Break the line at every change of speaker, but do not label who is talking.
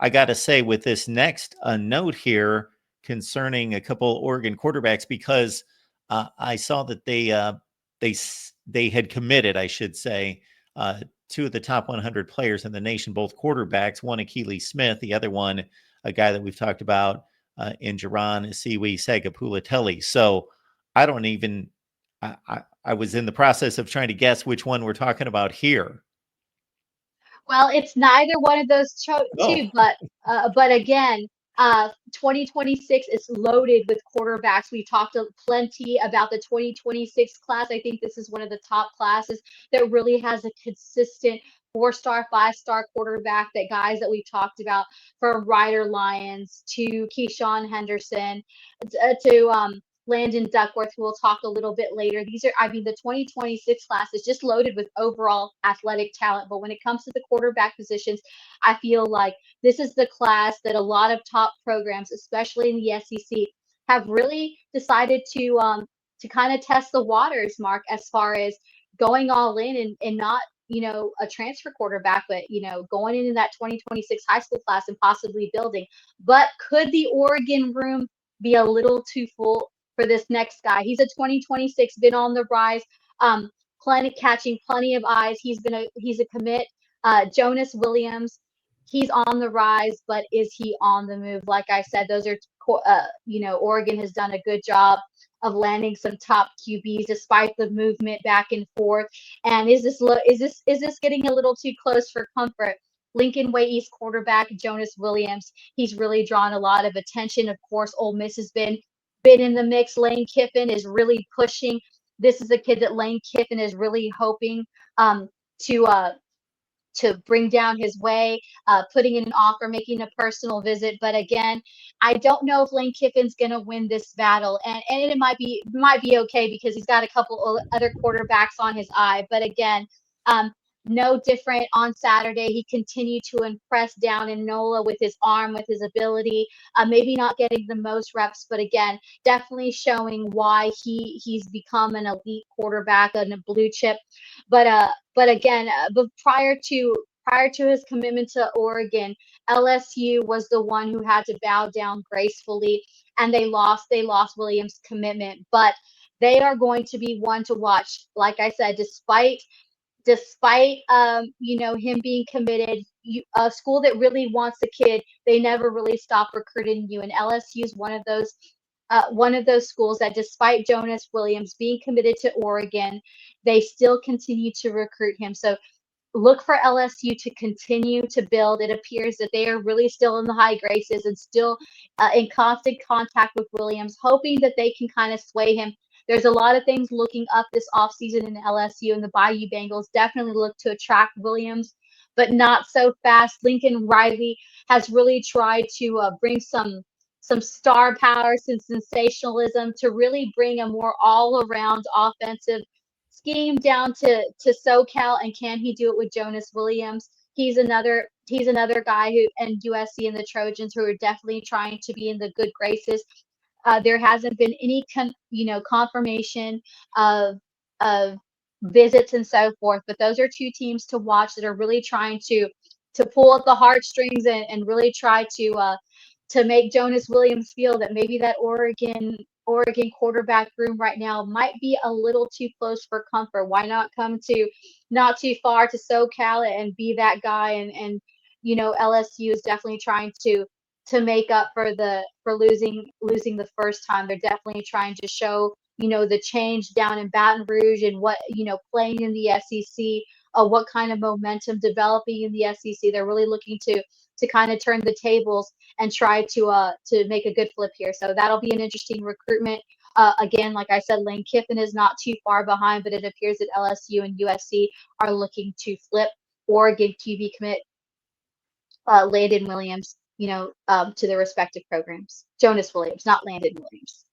I got to say, with this next note here concerning a couple Oregon quarterbacks, because I saw that they had committed, I should say, two of the top 100 players in the nation, both quarterbacks. One, Akili Smith; the other one, a guy that we've talked about in Jaron Siwi Sagapulatelli. So I don't even. I was in the process of trying to guess which one we're talking about here.
Well, it's neither one of those
Oh,
two, but again, 2026 is loaded with quarterbacks. We talked plenty about the 2026 class. I think this is one of the top classes that really has a consistent four-star, five-star quarterback. That guys that we've talked about, from Ryder Lyons to Keyshawn Henderson to Landon Duckworth, who we'll talk a little bit later. These are, I mean, the 2026 class is just loaded with overall athletic talent. But when it comes to the quarterback positions, I feel like this is the class that a lot of top programs, especially in the SEC, have really decided to kind of test the waters, Mark, as far as going all in and not, a transfer quarterback, but, going into that 2026 high school class and possibly building. But could the Oregon room be a little too full for this next guy? He's a 2026, been on the rise, catching plenty of eyes. He's a commit. Jonas Williams, he's on the rise, but is he on the move? Like I said, those are Oregon has done a good job of landing some top QBs despite the movement back and forth. And is this getting a little too close for comfort? Lincoln Way East quarterback Jonas Williams, he's really drawn a lot of attention. Of course, Ole Miss has been in the mix. Lane Kiffin is really pushing. This is a kid that Lane Kiffin is really hoping to bring down his way, putting in an offer, making a personal visit. But again, I don't know if Lane Kiffin's going to win this battle, and it might be okay because he's got a couple other quarterbacks on his eye. But again, no different on Saturday. He continued to impress down in NOLA with his arm, with his ability. Maybe not getting the most reps, but again, definitely showing why he's become an elite quarterback and a blue chip. But again, but prior to his commitment to Oregon, LSU was the one who had to bow down gracefully, and they lost Williams' commitment. But they are going to be one to watch. Like I said, despite him being committed, a school that really wants a kid, they never really stop recruiting you. And LSU is one of those schools that, despite Jonas Williams being committed to Oregon, they still continue to recruit him. So look for LSU to continue to build. It appears that they are really still in the high graces and still in constant contact with Williams, hoping that they can kind of sway him. There's a lot of things looking up this offseason in LSU, and the Bayou Bengals definitely look to attract Williams, but not so fast. Lincoln Riley has really tried to bring some star power, some sensationalism, to really bring a more all-around offensive scheme down to SoCal. And can he do it with Jonas Williams? He's another guy who, and USC and the Trojans, who are definitely trying to be in the good graces. There hasn't been any confirmation of visits and so forth, but those are two teams to watch that are really trying to pull at the heartstrings and really try to make Jonas Williams feel that maybe that Oregon quarterback room right now might be a little too close for comfort. Why not come to not too far to SoCal and be that guy? And LSU is definitely trying to make up for losing the first time. They're definitely trying to show the change down in Baton Rouge and what playing in the SEC, what kind of momentum developing in the SEC. They're really looking to kind of turn the tables and try to make a good flip here. So that'll be an interesting recruitment. Again, like I said, Lane Kiffin is not too far behind, but it appears that LSU and USC are looking to flip Oregon QB commit Landon Williams, to their respective programs. Jonas Williams, not Landon Williams.